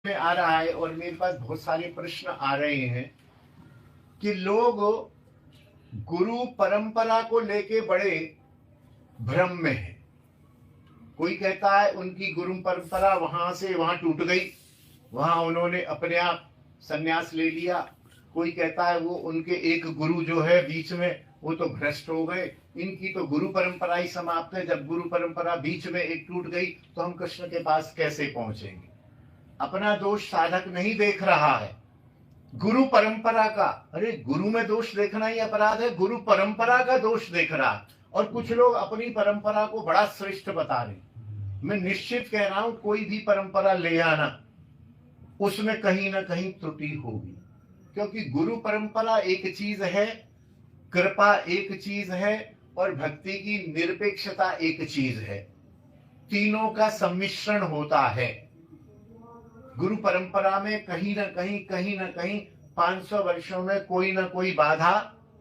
में आ रहा है और मेरे पास बहुत सारे प्रश्न आ रहे हैं कि लोग गुरु परंपरा को लेके बड़े भ्रम में है। कोई कहता है उनकी गुरु परंपरा वहां से वहां टूट गई, वहां उन्होंने अपने आप संन्यास ले लिया। कोई कहता है वो उनके एक गुरु जो है बीच में वो तो भ्रष्ट हो गए, इनकी तो गुरु परंपरा ही समाप्त है। जब गुरु परंपरा बीच में एक टूट गई तो हम कृष्ण के पास कैसे पहुंचेंगे? अपना दोष साधक नहीं देख रहा है, गुरु परंपरा का। अरे गुरु में दोष देखना ही अपराध है, गुरु परंपरा का दोष देख रहा है। और कुछ लोग अपनी परंपरा को बड़ा श्रेष्ठ बता रहे। मैं निश्चित कह रहा हूं कोई भी परंपरा ले आना, उसमें कहीं ना कहीं त्रुटि होगी, क्योंकि गुरु परंपरा एक चीज है, कृपा एक चीज है और भक्ति की निरपेक्षता एक चीज है। तीनों का सम्मिश्रण होता है। गुरु परंपरा में कहीं ना कहीं 500 वर्षों में कोई ना कोई बाधा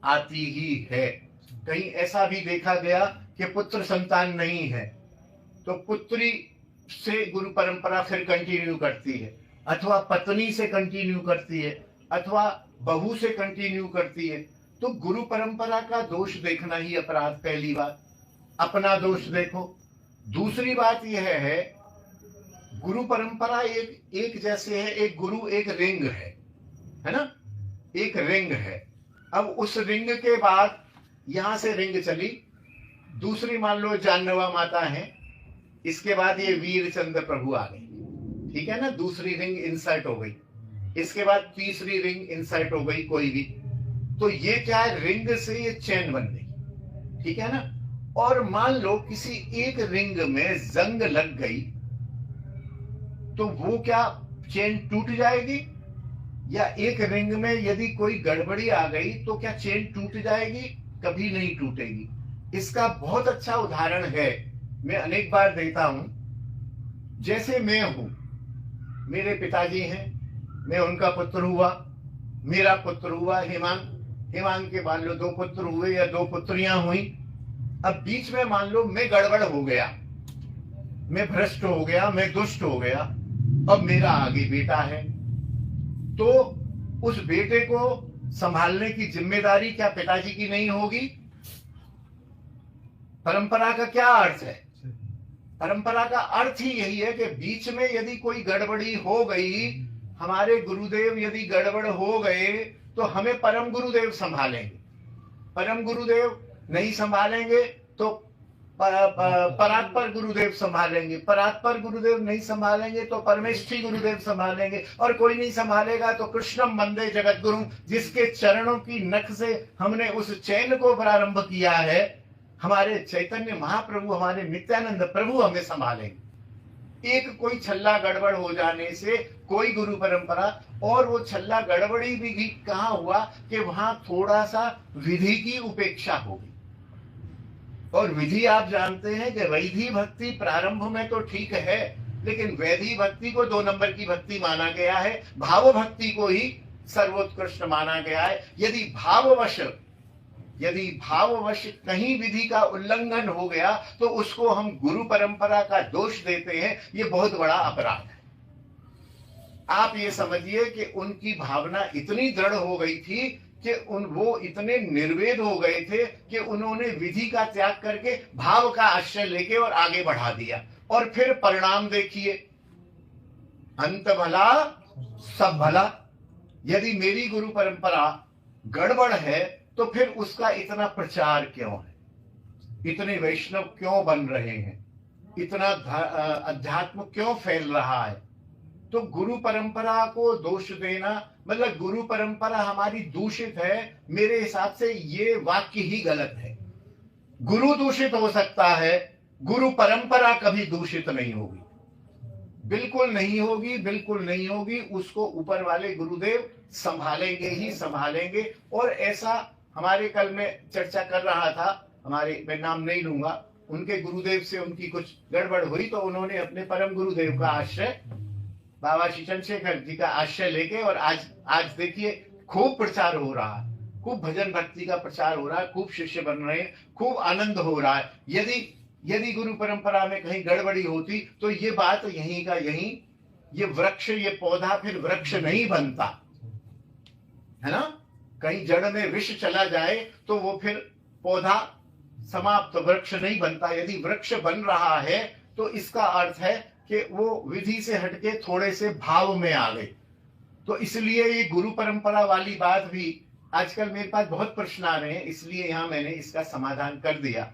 आती ही है। कहीं ऐसा भी देखा गया कि पुत्र संतान नहीं है तो पुत्री से गुरु परंपरा फिर कंटिन्यू करती है, अथवा पत्नी से कंटिन्यू करती है, अथवा बहू से कंटिन्यू करती है। तो गुरु परंपरा का दोष देखना ही अपराध। पहली बात, अपना दोष देखो। दूसरी बात यह है, गुरु परंपरा एक जैसे है, एक गुरु एक रिंग है ना, एक रिंग है। अब उस रिंग के बाद यहां से रिंग चली, दूसरी मान लो जानवा माता है, इसके बाद ये वीर चंद्र प्रभु आ गई, ठीक है ना, दूसरी रिंग इंसर्ट हो गई। इसके बाद तीसरी रिंग इंसर्ट हो गई कोई भी, तो ये क्या है, रिंग से ये चैन बन गई, ठीक है ना। और मान लो किसी एक रिंग में जंग लग गई तो वो क्या चेन टूट जाएगी? या एक रिंग में यदि कोई गड़बड़ी आ गई तो क्या चेन टूट जाएगी? कभी नहीं टूटेगी। इसका बहुत अच्छा उदाहरण है, मैं अनेक बार देता हूं। जैसे मैं हूं, मेरे पिताजी हैं, मैं उनका पुत्र हुआ, मेरा पुत्र हुआ हिमांग के मान लो 2 पुत्र हुए या 2 पुत्रियां हुई। अब बीच में मान लो मैं गड़बड़ हो गया, मैं भ्रष्ट हो गया, मैं दुष्ट हो गया, अब मेरा आगे बेटा है, तो उस बेटे को संभालने की जिम्मेदारी क्या पिताजी की नहीं होगी? परंपरा का क्या अर्थ है? परंपरा का अर्थ ही यही है कि बीच में यदि कोई गड़बड़ी हो गई, हमारे गुरुदेव यदि गड़बड़ हो गए तो हमें परम गुरुदेव संभालेंगे। परम गुरुदेव नहीं संभालेंगे तो परात्पर गुरुदेव संभालेंगे, परात्पर गुरुदेव नहीं संभालेंगे तो परमेष्ठी गुरुदेव संभालेंगे, और कोई नहीं संभालेगा तो कृष्णम वंदे जगत गुरु, जिसके चरणों की नख से हमने उस चैन को प्रारंभ किया है, हमारे चैतन्य महाप्रभु, हमारे नित्यानंद प्रभु हमें संभालेंगे। एक कोई छल्ला गड़बड़ हो जाने से कोई गुरु परंपरा, और वो छल्ला गड़बड़ी भी कहां हुआ कि वहां थोड़ा सा विधि की उपेक्षा होगी। और विधि आप जानते हैं कि वैधि भक्ति प्रारंभ में तो ठीक है, लेकिन वैधि भक्ति को 2 नंबर की भक्ति माना गया है, भाव भक्ति को ही सर्वोत्कृष्ट माना गया है। यदि भाववश कहीं विधि का उल्लंघन हो गया तो उसको हम गुरु परंपरा का दोष देते हैं, ये बहुत बड़ा अपराध है। आप ये समझिए कि उनकी भावना इतनी दृढ़ हो गई थी कि वो इतने निर्वेद हो गए थे कि उन्होंने विधि का त्याग करके भाव का आश्रय लेके और आगे बढ़ा दिया। और फिर परिणाम देखिए, अंत भला सब भला। यदि मेरी गुरु परंपरा गड़बड़ है तो फिर उसका इतना प्रचार क्यों है, इतने वैष्णव क्यों बन रहे हैं, इतना अध्यात्म क्यों फैल रहा है? तो गुरु परंपरा को दोष देना मतलब गुरु परंपरा हमारी दूषित है, मेरे हिसाब से ये वाक्य ही गलत है। गुरु दूषित हो सकता है, गुरु परंपरा कभी दूषित नहीं होगी, बिल्कुल नहीं होगी, बिल्कुल नहीं होगी। उसको ऊपर वाले गुरुदेव संभालेंगे ही संभालेंगे। और ऐसा हमारे कल में चर्चा कर रहा था, हमारे, मैं नाम नहीं लूंगा, उनके गुरुदेव से उनकी कुछ गड़बड़ हुई तो उन्होंने अपने परम गुरुदेव का आश्रय, बाबा श्री चंद्रशेखर जी का आश्रय लेके, और आज देखिए खूब प्रचार हो रहा है, खूब भजन भक्ति का प्रचार हो रहा है, खूब शिष्य बन रहे हैं, खूब आनंद हो रहा है। यदि गुरु परंपरा में कहीं गड़बड़ी होती तो ये बात यहीं का यहीं ये वृक्ष, ये पौधा फिर वृक्ष नहीं बनता है ना। कहीं जड़ में विष चला जाए तो वो फिर पौधा समाप्त, वृक्ष नहीं बनता। यदि वृक्ष बन रहा है तो इसका अर्थ है कि वो विधि से हटके थोड़े से भाव में आ गए। तो इसलिए ये गुरु परंपरा वाली बात भी आजकल मेरे पास बहुत प्रश्न आ रहे हैं, इसलिए यहां मैंने इसका समाधान कर दिया।